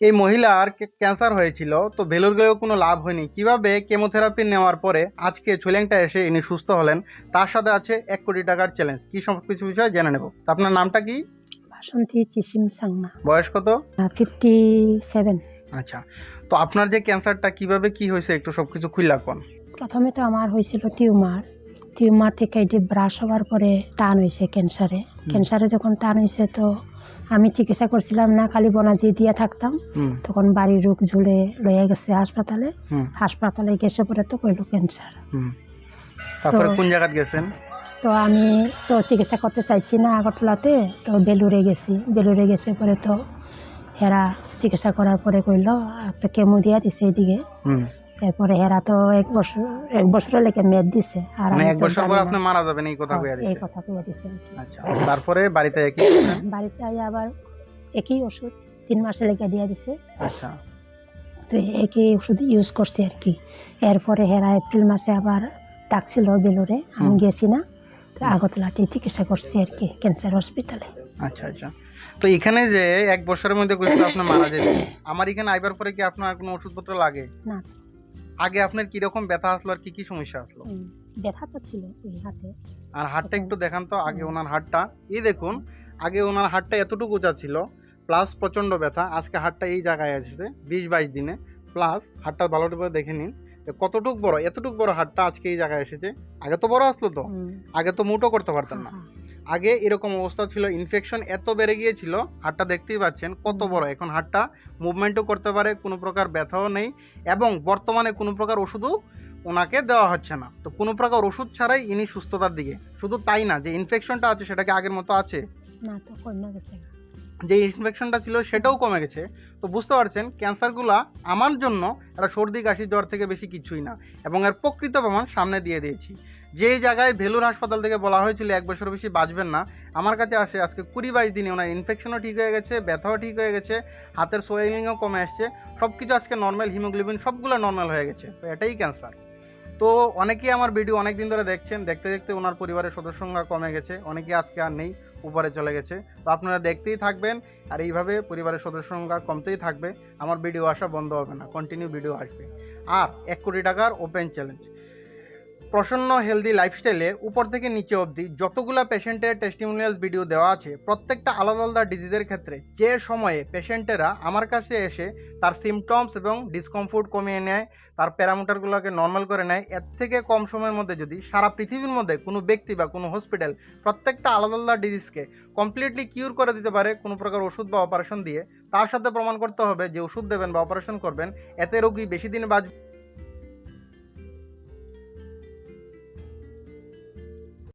এই মহিলার ক্যান্সার হয়েছিল, তো ভেলোর গেলেও কোনো লাভ হয়নি। কিভাবে কেমোথেরাপি নেওয়ার পরে আজকে ছুলেংটা এসে ইনি সুস্থ হলেন, তার সাথে আছে 1 কোটি টাকার চ্যালেঞ্জ। কি সব কিছু বিষয় জেনে নেব। তা আপনার নামটা কি? বাসন্তী চিসিম সাংমা। বয়স কত? 57। আচ্ছা, তো আপনার যে ক্যান্সারটা কিভাবে কি হয়েছে একটু সবকিছু খুললা কোন। প্রথমে তো আমার হয়েছিল টিউমার থেকে এটি ব্রাশ হওয়ার পরে টান হয়েছে ক্যান্সারে যখন টান হয়েছে তো আমি চিকিৎসা করছিলাম না, খালি বনাজি দিয়ে থাকতাম। তখন বাড়ির রোগ ঝুলে লইয়া গেছে হাসপাতালে গেছে পরে তো কইল ক্যান্সার। তারপরে কোন জায়গায় গেছেন? তো আমি তো চিকিৎসা করতে চাইছি না আগরতলাতে, তো বেলুরে গেছে পরে তো হেরা চিকিৎসা করার পরে কইল একটা কেমো দিয়া দিছে এদিকে। এরপরে হেরা তো এক বছরের লেগে মেয়াদ দিছে, আর মানে আমি 1 তো বছর জানি পর না। আপনি মারা যাবেন এই কথা কইয়া এই দিয়েছে? কথা কইয়া দিছে আর কি। আচ্ছা, তারপরে বাড়িতে কি করছেন? বাড়িতে আইয়া আবার একই ওষুধ 3 মাসের লেগে দিয়া দিছে। আচ্ছা, তো একই ওষুধ ইউজ করছি আর কি। এরপরে হেরা এপ্রিল মাসে আবার ডাকছিল বেলুরে, আমি গেছি না, তো আগরতলাতে চিকিৎসা করছি আর কি, ক্যান্সার হসপিটালে। আচ্ছা, আচ্ছা। তো এখানে যে 1 বছরের মধ্যে কইছো আপনি মারা যাবেন, আমার এখানে আইবার পরে কি আপনার কোনো ওষুধপত্র লাগে? না, আগে আপনার কি রকম ব্যথা আসলো আর কি কি সমস্যা আসলো? ব্যথা তো ছিল ওই হাতে। আর হাতটা একটু দেখান তো আগে ওনার হাতটা। এই দেখুন, আগে ওনার হাতটা এতটুকু উঁচা ছিল, প্লাস প্রচন্ড ব্যথা। আজকে হাতটা এই জায়গায় আসছে 20-22 দিনে, প্লাস হাতটা ভালো করে দেখে নিন কতটুক বড়, এতটুক বড় হাতটা আজকে এই জায়গায় এসেছে। আগে তো বড় আসলো, তো আগে তো মুটো করতে পারতেন না। আগে এরকম অবস্থা ছিল, ইনফেকশন এত বেড়ে গিয়েছিল, হাতটা দেখতেই পাচ্ছেন কত বড়। এখন হাতটা মুভমেন্টও করতে পারে, কোনো প্রকার ব্যথাও নেই, এবং বর্তমানে কোনো প্রকার ওষুধও ওনাকে দেওয়া হচ্ছে না। তো কোনো প্রকার ওষুধ ছাড়াই ইনি সুস্থতার দিকে। শুধু তাই না, যে ইনফেকশনটা আছে সেটাকে আগের মতো আছে, না তো কমে গেছে। যে ইনফেকশনটা ছিল সেটাও কমে গেছে। তো বুঝতে পারছেন ক্যান্সারগুলা আমার জন্য একটা সর্দি কাশি জ্বর থেকে বেশি কিছুই না, এবং এর প্রকৃত প্রমাণ সামনে দিয়ে দিয়েছি। যে জায়গায় ভেলুর হাসপাতাল থেকে বলা হয়েছিল 1 বছর বেশি বাঁচবেন না, আমার কাছে আসে আজকে 20-22 দিনে ওনার ইনফেকশনও ঠিক হয়ে গেছে, ব্যথাও ঠিক হয়ে গেছে, হাতের সোয়েলিংও কমে আসছে, সব কিছু আজকে নর্মাল, হিমোগ্লোবিন সবগুলো নর্মাল হয়ে গেছে। তো এটাই ক্যান্সার। তো অনেকেই আমার ভিডিও অনেক দিন ধরে দেখছেন, দেখতে দেখতে ওনার পরিবারের সদস্য সংখ্যা কমে গেছে, অনেকেই আজকে আর নেই, উপরে চলে গেছে। তো আপনারা দেখতেই থাকবেন, আর এইভাবে পরিবারের সদস্য সংখ্যা কমতেই থাকবে, আমার ভিডিও আসা বন্ধ হবে না, কন্টিনিউ ভিডিও আসবে। আর 1 কোটি টাকার ওপেন চ্যালেঞ্জ, প্রসন্ন হেলদি লাইফস্টাইলে উপর থেকে নিচে অবধি যতগুলো পেশেন্টের টেস্টিমোনিয়ালস ভিডিও দেওয়া আছে, প্রত্যেকটা আলাদা আলাদা ডিজিজের ক্ষেত্রে যে সময়ে পেশেন্টেরা আমার কাছে এসে তার সিমটমস এবং ডিসকমফোর্ট কমিয়ে নেয়, তার প্যারামিটারগুলোকে নর্মাল করে নেয়, এর থেকে কম সময়ের মধ্যে যদি সারা পৃথিবীর মধ্যে কোনো ব্যক্তি বা কোনো হসপিটাল প্রত্যেকটা আলাদা আলাদা ডিজিজকে কমপ্লিটলি কিউর করে দিতে পারে কোনো প্রকার ওষুধ বা অপারেশন দিয়ে, তার সাথে প্রমাণ করতে হবে যে ওষুধ দেবেন বা অপারেশন করবেন এতে রোগী বেশি দিন বাঁচবে।